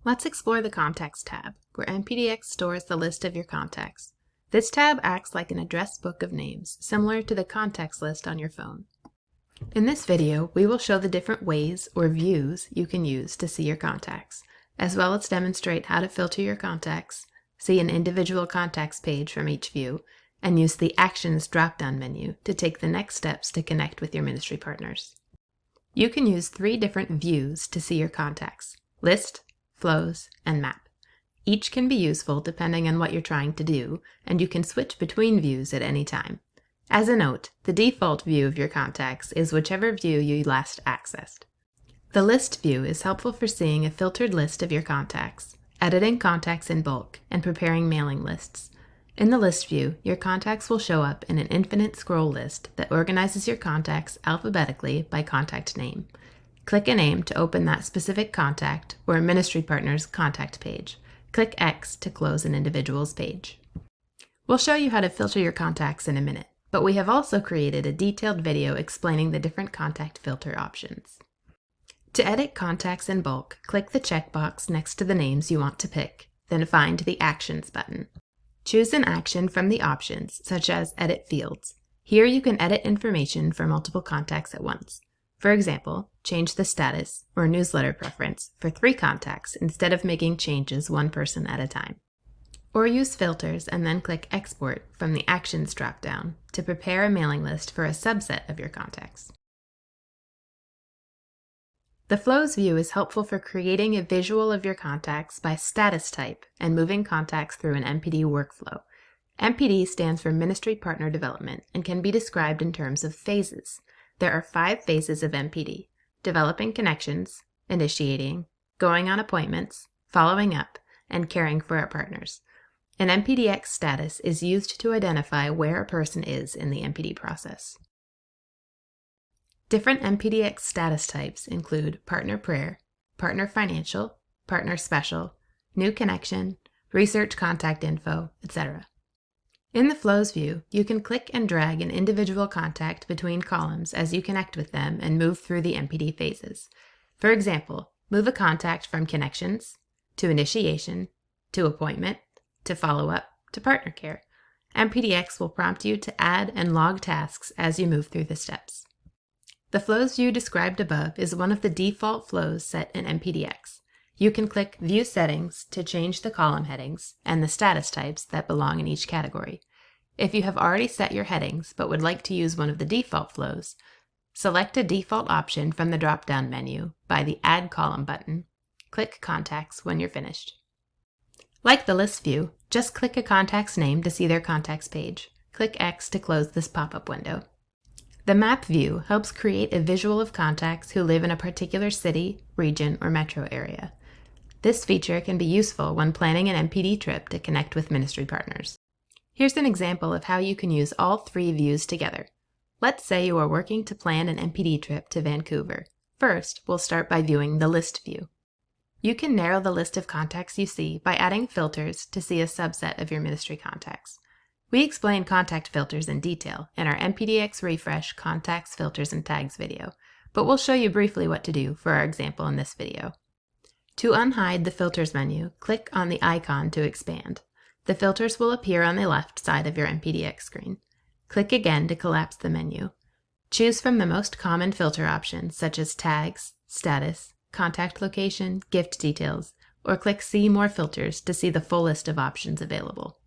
Let's explore the Contacts tab, where MPDX stores the list of your contacts. This tab acts like an address book of names, similar to the contacts list on your phone. In this video, we will show the different ways or views you can use to see your contacts, as well as demonstrate how to filter your contacts, see an individual contacts page from each view, and use the Actions drop-down menu to take the next steps to connect with your ministry partners. You can use 3 different views to see your contacts: List, Flows, and Map. Each can be useful depending on what you're trying to do, and you can switch between views at any time. As a note, the default view of your contacts is whichever view you last accessed. The List view is helpful for seeing a filtered list of your contacts, editing contacts in bulk, and preparing mailing lists. In the List view, your contacts will show up in an infinite scroll list that organizes your contacts alphabetically by contact name. Click a name to open that specific contact or a ministry partner's contact page. Click X to close an individual's page. We'll show you how to filter your contacts in a minute, but we have also created a detailed video explaining the different contact filter options. To edit contacts in bulk, click the checkbox next to the names you want to pick, then find the Actions button. Choose an action from the options, such as Edit Fields. Here you can edit information for multiple contacts at once. For example, change the status or newsletter preference for 3 contacts instead of making changes one person at a time. Or use filters and then click Export from the Actions dropdown to prepare a mailing list for a subset of your contacts. The Flows view is helpful for creating a visual of your contacts by status type and moving contacts through an MPD workflow. MPD stands for Ministry Partner Development and can be described in terms of phases. There are 5 phases of MPD: developing connections, initiating, going on appointments, following up, and caring for our partners. An MPDX status is used to identify where a person is in the MPD process. Different MPDX status types include Partner Prayer, Partner Financial, Partner Special, New Connection, Research Contact Info, etc. In the Flows view, you can click and drag an individual contact between columns as you connect with them and move through the MPD phases. For example, move a contact from Connections to Initiation to Appointment to Follow-up to Partner Care. MPDX will prompt you to add and log tasks as you move through the steps. The Flows view described above is one of the default flows set in MPDX. You can click View Settings to change the column headings and the status types that belong in each category. If you have already set your headings but would like to use one of the default flows, select a default option from the drop-down menu by the Add Column button. Click Contacts when you're finished. Like the List view, just click a contact's name to see their contacts page. Click X to close this pop-up window. The Map view helps create a visual of contacts who live in a particular city, region, or metro area. This feature can be useful when planning an MPD trip to connect with ministry partners. Here's an example of how you can use all 3 views together. Let's say you are working to plan an MPD trip to Vancouver. First, we'll start by viewing the List view. You can narrow the list of contacts you see by adding filters to see a subset of your ministry contacts. We explain contact filters in detail in our MPDX Refresh Contacts, Filters, and Tags video, but we'll show you briefly what to do for our example in this video. To unhide the Filters menu, click on the icon to expand. The filters will appear on the left side of your MPDX screen. Click again to collapse the menu. Choose from the most common filter options such as Tags, Status, Contact Location, Gift Details, or click See More Filters to see the full list of options available.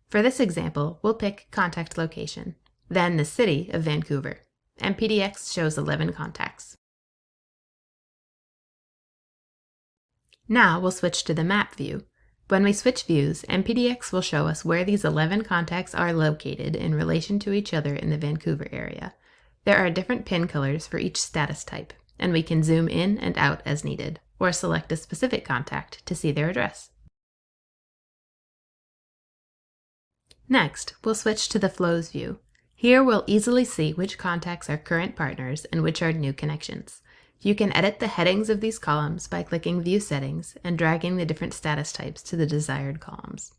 For this example, we'll pick Contact Location, then the city of Vancouver. MPDX shows 11 contacts. Now we'll switch to the Map view. When we switch views, MPDX will show us where these 11 contacts are located in relation to each other in the Vancouver area. There are different pin colors for each status type, and we can zoom in and out as needed, or select a specific contact to see their address. Next, we'll switch to the Flows view. Here we'll easily see which contacts are current partners and which are new connections. You can edit the headings of these columns by clicking View Settings and dragging the different status types to the desired columns.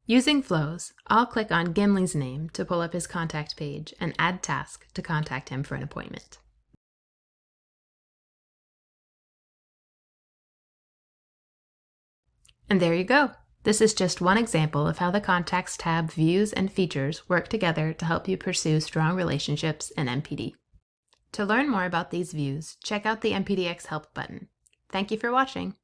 Using Flows, I'll click on Gimli's name to pull up his contact page and add task to contact him for an appointment. And there you go. This is just one example of how the Contacts tab views and features work together to help you pursue strong relationships in MPD. To learn more about these views, check out the MPDX Help button. Thank you for watching.